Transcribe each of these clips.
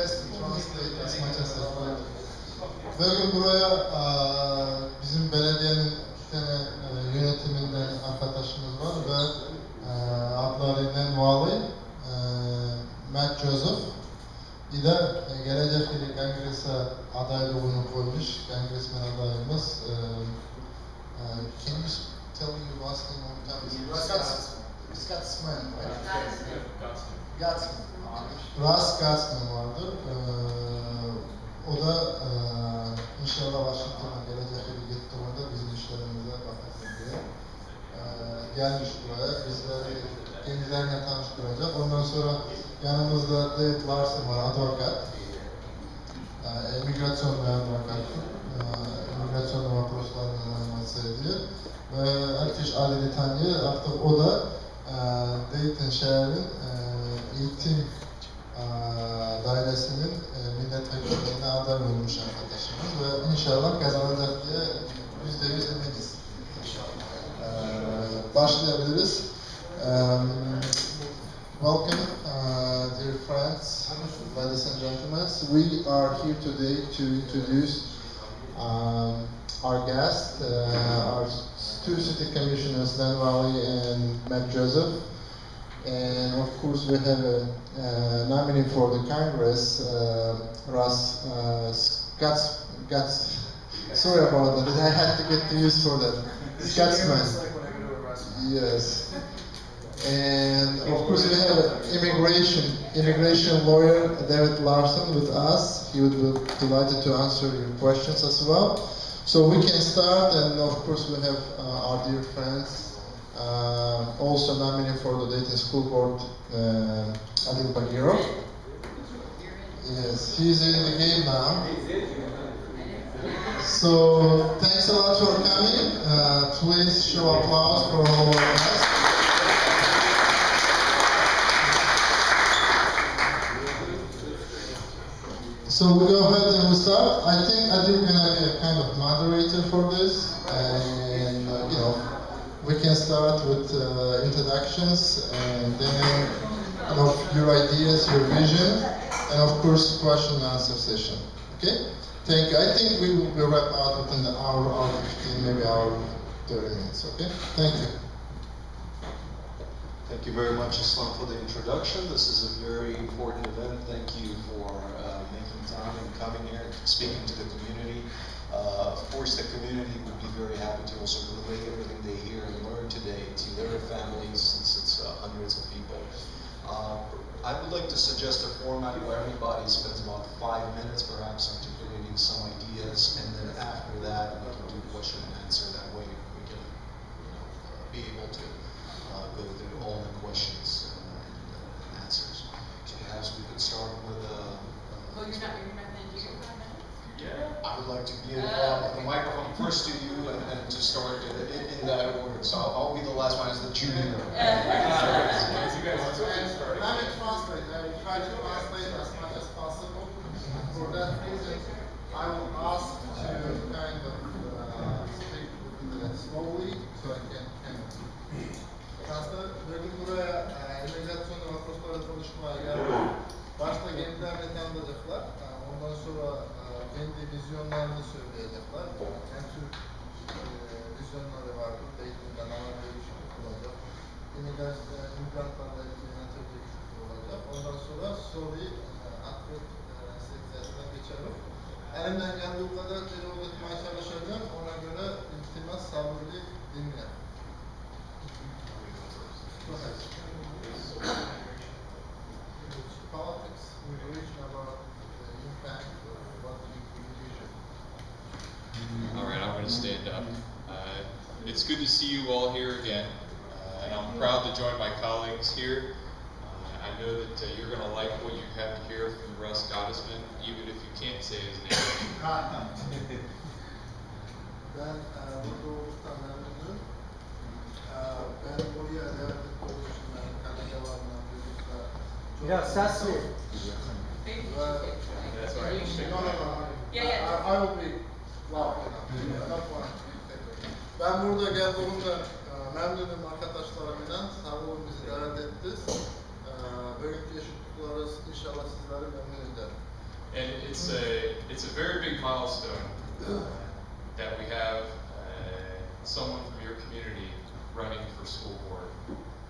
best to translate as much as possible. Bugün buraya bizim belediyenin iki tane yönetiminden arkadaşımız var ve adlarından vali Matt Joseph. Bir de gelecek yıl kongrese adaylığını koymuş, kongresmen adayımız. Can you tell me your last name one time? Scotsman, right? Gatsman. Russ Gatsman vardır. O da inşallah Washington'a gelecek yıl gittiğinde bizim işlerimize bakacak diye gelmiş buraya. Bizleri kendilerine tanıştıracak. Ondan sonra yanımızda David Larson var, advokat. Emigrasyon ve advokattır. Emigrasyon vaproslarından bahsediyor. Ve herkes adeli tanıyor. Artık o da Dayton şehrin eğitim dairesinin milletvekilliğine aday olmuş arkadaşımız ve inşallah kazanacak diye %100 eminiz. Başlayabiliriz. Welcome, dear friends, ladies and gentlemen. We are here today to introduce our guest, our two city commissioners, Dan Valley and Matt Joseph. And of course we have a nominee for the Congress, Russ Guts. Sorry about that, I had to get used for that. Scotsman. Yes. And of course we have immigration lawyer David Larson with us. He would be delighted to answer your questions as well. So we can start, and of course we have our dear friends, also nominee for the Dayton School Board, Adil Bagiro. Yes, he's in the game now. So thanks a lot for coming. Please show applause for all of us. So we go ahead and we start. I think Adil gonna be a kind of moderator for this, and you know, we can start with introductions, and then you know, your ideas, your vision, and of course question and answer session. Okay? Thank you. I think we will wrap out within the hour 15, maybe hour 30 minutes. Okay? Thank you. Thank you very much, Islam, for the introduction. This is a very important event. Thank you for making time and coming here and speaking to the community. Of course, the community would be very happy to also relay everything they hear and learn today to their families, since it's hundreds of people. I would like to suggest a format where everybody spends about 5 minutes perhaps articulating some ideas, and then after that we can do question and answer. That way we can be able to go through all the questions and answers. So perhaps we could start with Oh, you're not going to do your 5 minutes? Yeah. I would like to give the microphone first to you, and then to start in that order. So I'll be the last one as the junior. Let me translate. I will try to translate as much as possible. For that reason, I will ask to kind of speak slowly so I can translate. Bugün buraya emigrasyon ve vaproslarla konuşmaya geldim. Başta kendilerini tanıtacaklar. Ondan sonra kendi vizyonlarını söyleyecekler. En Türk vizyonları vardır. Dayton'da Navarra bir şey olacak. İmigrantlarla ilgili yönetilecek olacak. Ondan sonra soruyu atlet sekreterine geçelim. Elimden geldiği kadar dili öğretmeye çalışacağım. Ona göre iltimas sabırlı dinleyin. Politics, immigration, about the impact of what you envision. All right, I'm going to stand up. It's good to see you all here again, and I'm proud to join my colleagues here. I know that you're going to like what you have to hear from Russ Gottesman, even if you can't say his name. Ben burada olduktan memnunum. Ben buraya değerli oluşumdan, Kanadalarından birlikte Biraz ses ver. That's right. I will be loud enough. Ben burada geldiğimde memnunum arkadaşlarımla. Sağ olun bizi davet ettiniz. Bugünkü yaşadıklarımız inşallah sizleri memnun eder. And it's a very big milestone that we have someone from your community running for school board.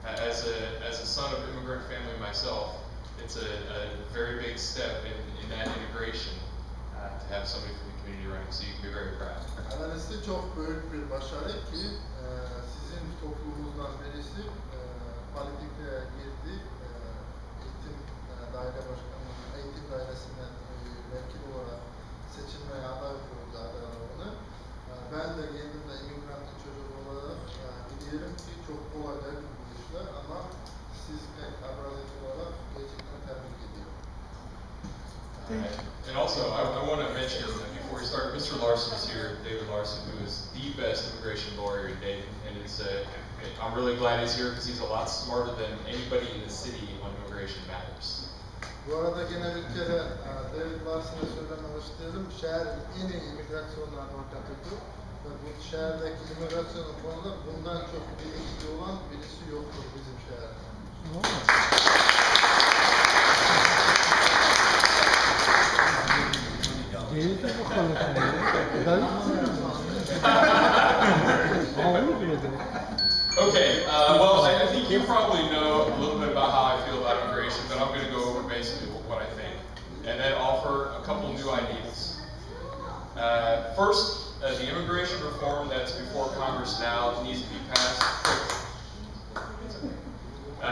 As a son of immigrant family myself, it's a very big step in that integration to have somebody from the community running, so you can be very proud. Analizi çok büyük bir başarı ki sizin topluluğunuzdan birisi politikaya girdi, eğitim daire başkanlığının eğitim dairesinden vekil olarak seçilmeye aday kuruldu adaylarını. Ben de kendim de immigrantın çocuğu olarak biliyorum ki çok kolay değil bu işler ama siz abrazik olarak gerçekten tebrik ediyorum. And also, I want to mention before we start, Mr. Larson is here, David Larson, who is the best immigration lawyer in Dayton, and I'm really glad he's here because he's a lot smarter than anybody in the city on immigration matters. Bu arada gene bir kere David Larson'a söylemek istedim. Şehrin en iyi imigrasyonlar ortaklığı ve bu şehirdeki imigrasyon konuda bundan çok bilgili olan birisi yoktur bizim şehirde. Okay, well, I think you probably know a little bit about how I feel about immigration, but I'm going to go over basically what I think, and then offer a couple new ideas. First, the immigration reform that's before Congress now needs to be passed quickly.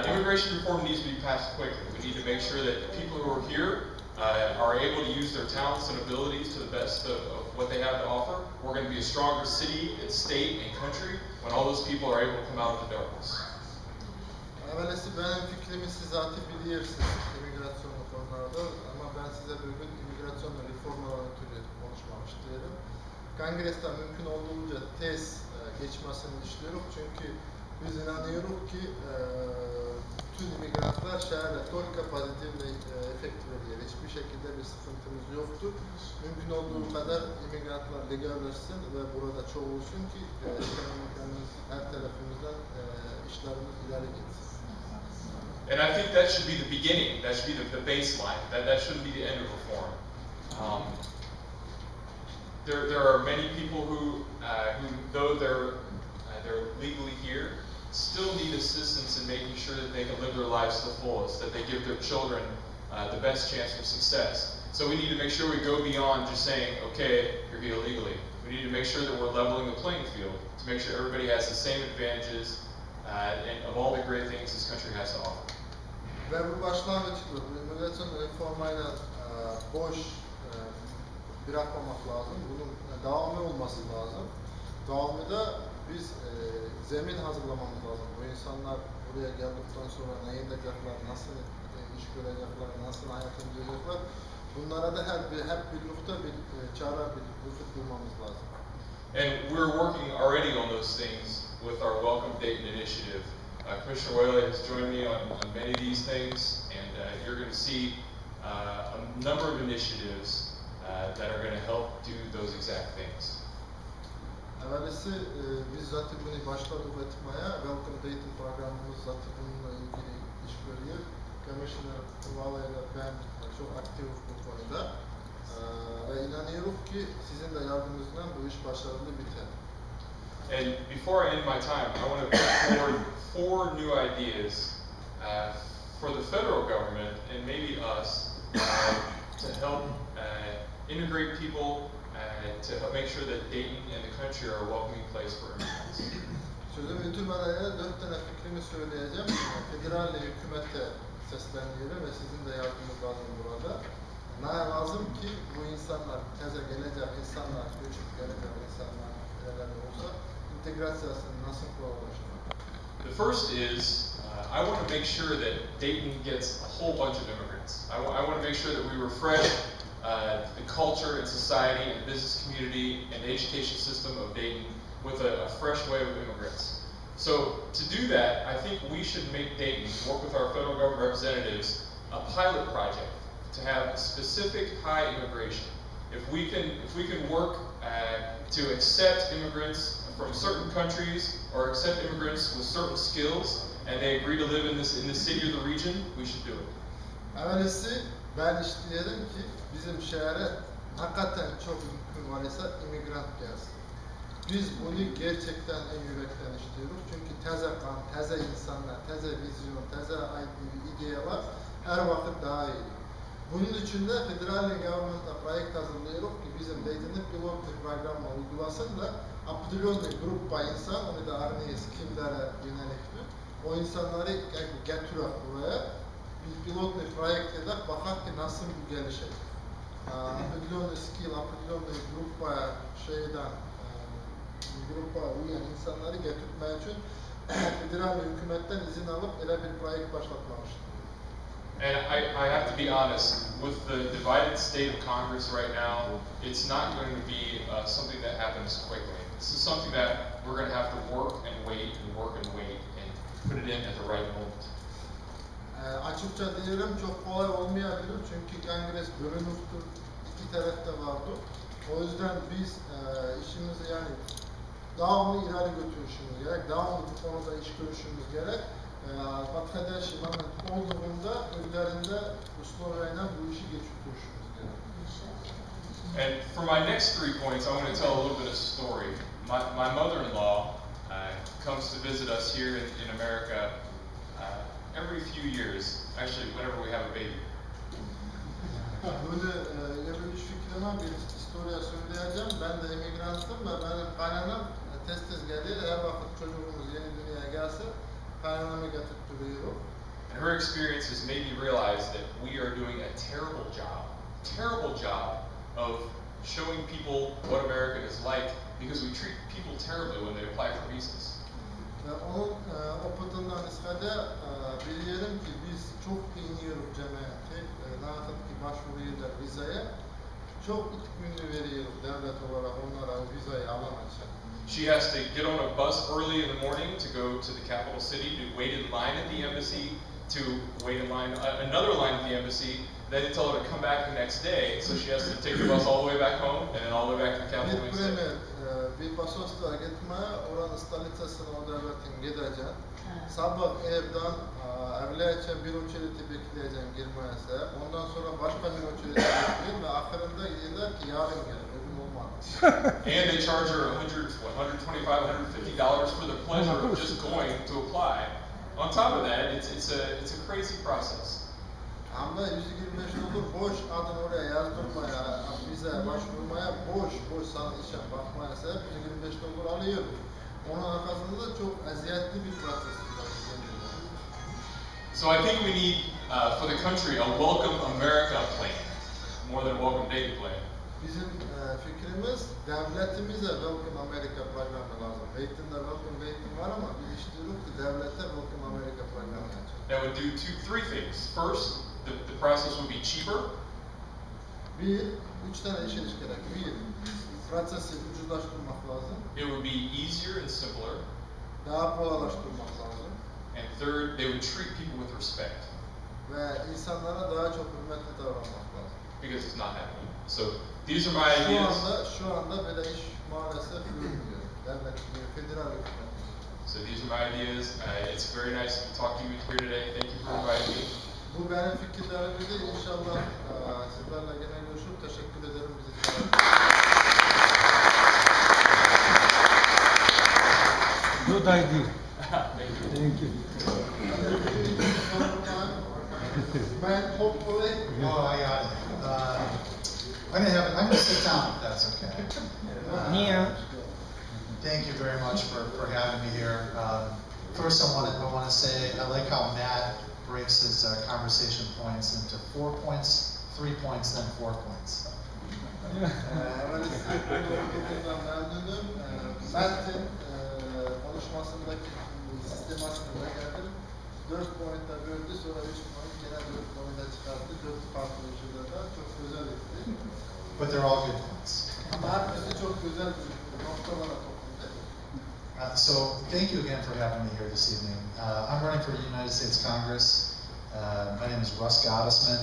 Immigration reform needs to be passed quickly. We need to make sure that people who are here are able to use their talents and abilities to the best of what they have to offer. We're going to be a stronger city, and state, and country when all those people are able to come out of the darkness. Evvelisi benim fikrimi siz zaten bilirsiniz imigrasyon konularda ama ben size bugün imigrasyon ve reformlar ötürü konuşmak istiyorum. Kongres'ten mümkün olduğunca tez geçmesini istiyoruz çünkü biz inanıyoruz ki bütün imigrantlar şehre tolika pozitif ve efekt veriyor. Hiçbir şekilde bir sıkıntımız yoktur. Mümkün olduğu kadar imigrantlar legalleşsin ve burada çoğulsun ki ekonomimiz her tarafımızdan işlerimiz ileri gitsin. And I think that should be the beginning. That should be the baseline. That shouldn't be the end of reform. There are many people who though they're legally here, still need assistance in making sure that they can live their lives to the fullest, that they give their children the best chance for success. So we need to make sure we go beyond just saying, okay, you're here illegally. We need to make sure that we're leveling the playing field to make sure everybody has the same advantages and of all the great things this country has to offer. Ve bu başlangıçta bu imigrasyon reformayla boş bırakmamak lazım. Bunun devamı olması lazım. Devamı da biz zemin hazırlamamız lazım. Bu insanlar buraya geldikten sonra ne yiyecekler, nasıl iş görecekler, nasıl hayatını görecekler. Bunlara da hep birlikte bir çare bulmamız lazım. And we're working already on those things with our Welcome Dayton initiative. Commissioner Whaley has joined me on many of these things, and you're going to see a number of initiatives that are going to help do those exact things. Evvelisi biz zaten bunu başladık etmeye. Welcome Dayton programımız zaten bununla ilgili iş görüyor. Commissioner Whaley ile ben çok aktif bu konuda. Ve inanıyorum ki sizin de yardımınızla bu iş başarılı biter. And before I end my time, I want to put forward 4 new ideas for the federal government and maybe us to help integrate people to make sure that Dayton and the country are a welcoming place for immigrants. Sözümü bitirmeden 4 tane fikrimi söyleyeceğim. Federal hükümete sesleniyorum ve sizin de yardımınız lazım burada. Ne lazım ki bu insanlar, teze gelecek insanlar, göçüp gelecek insanlar neler olsa integrasyasını nasıl kolaylaştırır? The first is, I want to make sure that Dayton gets a whole bunch of immigrants. I want to make sure that we refresh the culture and society and business community and the education system of Dayton with a fresh wave of immigrants. So to do that, I think we should make Dayton, work with our federal government representatives, a pilot project to have specific high immigration. If we can work to accept immigrants from certain countries or accept immigrants with certain skills and they agree to live in the city or the region, we should do it. Evvelisi ben isteyelim ki bizim şehre hakikaten çok mümkün var ise imigrant gelsin. Biz bunu gerçekten en yürekten istiyoruz. Çünkü teze kan, teze insanlar, teze vizyon, teze ait bir idea var. Her vakit daha iyi. Bunun için de Federal Government'a proyekt hazırlıyoruz ki bizim Dayton'ın pilot bir programla uygulasın da aptiliyoruz grup insan, onu da arnayız kimlere yönelik mi? O insanları getiriyor buraya. Bir pilot bir proyekt edip bakak ki nasıl bu gelişecek. Aptiliyoruz skill, aptiliyoruz grup şeyden grupa uyan insanları getirtmeye için federal hükümetten izin alıp öyle bir proyekt başlatmamıştır. And I have to be honest, with the divided state of Congress right now, it's not going to be something that happens quickly. This is something that we're going to have to work and wait and work and wait and put it in at the right moment. Açıkça diyelim çok kolay olmayabilir çünkü Kongres bölünüktür, iki tarafta vardı. O yüzden biz işimizi yani devamlı ileri götürüşümüz gerek, devamlı bu konuda iş görüşümüz gerek. Bakfeder Şiman'ın olduğunda üzerinde Ruslarla bu işi geçirtişimiz gerek. And for my next 3 points, I want to tell a little bit of story. My mother-in-law comes to visit us here in America every few years, actually whenever we have a baby. Böyle yapılmış fikrime bir istorya söyleyeceğim. Ben de emigrantım ve benim kaynanam tez geliyor. Her vakit çocuğumuz yeni dünyaya gelse kaynanamı getirtiyorum. And her experience has made me realize that we are doing a terrible job of showing people what America is like because we treat people terribly when they apply for visas. Ve onun okuduğundan iskade biliyorum ki biz çok iniyoruz cemiyeti. Nasıl ki başvuruyu da vizaya çok itkünlü veriyoruz devlet olarak onlara vizayı alamayacak. She has to get on a bus early in the morning to go to the capital city to wait in line at the embassy, to wait in line, another line at the embassy, then they tell her to come back the next day, so she has to take the bus all the way back home and then all the way back to the capital the next day. Bir basosluğa gitmeye oranın stalitesine o devletin gideceksin. Sabah evden evliyken bir uçeriti bekleyeceksin girmeyese. Ondan sonra başka bir uçeriti bekleyin ve ahirinde diyorlar ki yarın gelin. Öbür olmaz. And they charge her $125, $150 for the pleasure of just going to apply. On top of that, it's a crazy process. Ama $125 boş adın oraya yazdırmaya, vize başvurmaya boş sana işe bakmaya sebep $125 alıyor. Onun arkasında da çok eziyetli bir proses. So I think we need, for the country, a Welcome America plan, more than a Welcome Dayton plan. Bizim fikrimiz devletimize Welcome America programı lazım. Dayton'da Welcome Dayton var ama biz istiyoruz ki devlete Welcome America programı yapacak. That would do three things. First, the process would be cheaper. Üç tane iş gerek. Prosesi ucuzlaştırmak lazım. It would be easier and simpler. Daha kolaylaştırmak lazım. And third, they would treat people with respect. Ve insanlara daha çok hürmetli davranmak lazım. Because it's not happening. So these are my ideas. Şu anda böyle iş maalesef görülmüyor. Devlet, federal hükümet. So these are my ideas. It's very nice to talk to you here today. Thank you for inviting me. Bu benim fikirlerimdi. İnşallah sizlerle gene görüşüp teşekkür ederim bizi dinlediğiniz Good idea. Thank you. Ben hopefully. Oh, I got it. I'm gonna sit down if that's okay. Nia. Thank you very much for having me here. First, I want to say I like how Matt breaks his conversation points into 4 points, 3 points, then 4 points. Mert'in konuşmasındaki sistemasını geldim. 4 pointta böldü, sonra 3 point, gene 4 pointta çıkarttı. 4 farklı şeylerden çok güzel etti. But they're all good points. Ama hepsi çok güzel bir noktalara topladı. So thank you again for having me here this evening. I'm running for the United States Congress. My name is Russ Gottesman,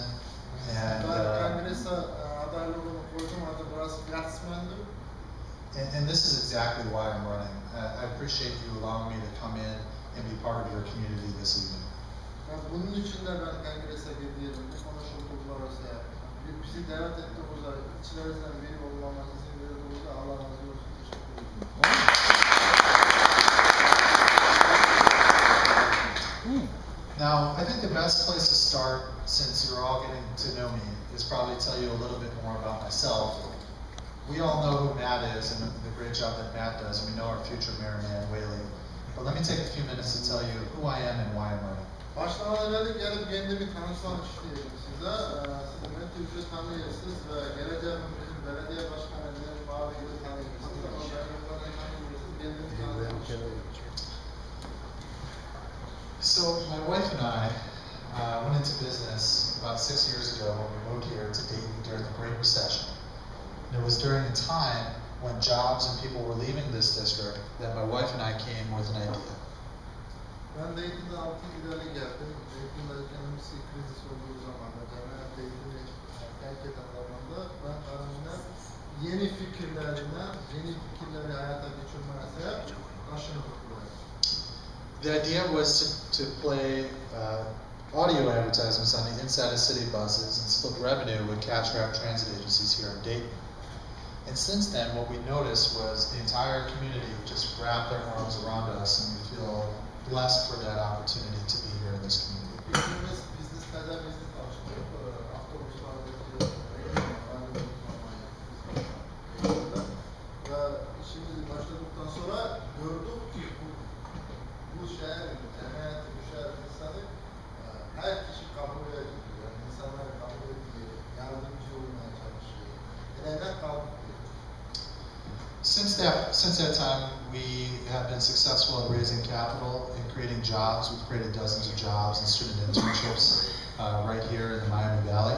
and this is exactly why I'm running. I appreciate you allowing me to come in and be part of your community this evening. Bunun için de ben kongrese gidiyorum. Bu konuşultukları bizi davet etti burada. İçlerinizden biri olmamızı izin verdi burada. Allah razı olsun. Teşekkür ederim. Now, I think the best place to start, since you're all getting to know me, is probably tell you a little bit more about myself. We all know who Matt is and the great job that Matt does, and we know our future mayor, Matt Whaley. But let me take a few minutes to tell you who I am and why I'm running. Başlamadan önce gelip kendimi tanışmak istiyorum size. Siz beni Türkçe tanıyorsunuz ve geleceğim bizim belediye başkanı benim abiyle tanıyorsunuz. Ama ben onlarla tanıyorsunuz, kendimi tanıyorum. So my wife and I went into business about 6 years ago when we moved here to Dayton during the Great Recession. And it was during a time when jobs and people were leaving this district that my wife and I came with an idea. Ben Dayton'da 6 giderli geldim. Dayton'da ekonomisi kriz olduğu zamanda, camiat Dayton'ı terk eden zamanda ben karımla yeni fikirleri hayata geçirmeye taşındık buraya. The idea was to play audio advertisements on the inside of city buses and split revenue with cash wrap transit agencies here in Dayton. And since then, what we noticed was the entire community just wrapped their arms around us, and we feel blessed for that opportunity to be here in this community. Biz bizneslerden bizi tanıştık. Avtobüslerdeki ve işimizi başladıktan sonra gördük ki bu şehir, cemiyeti, bu şehir insanı her kişi kabul ediyor. Yani insanlar kabul ediyor, yardımcı olmaya çalışıyor. Neden kabul ediyor? Since that time, we have been successful in raising capital and creating jobs. We've created dozens of jobs and student internships right here in the Miami Valley.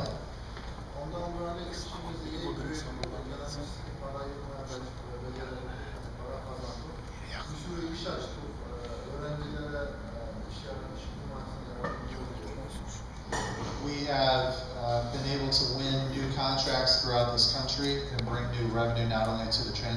Ondan böyle işimizi iyi büyük, para yığmaya becerelim, para kazandık. Bir sürü iş açtık, öğrencilere iş kurmasını yardımcı oluyoruz. We have been able to win new contracts throughout this country and bring new revenue not only to the transit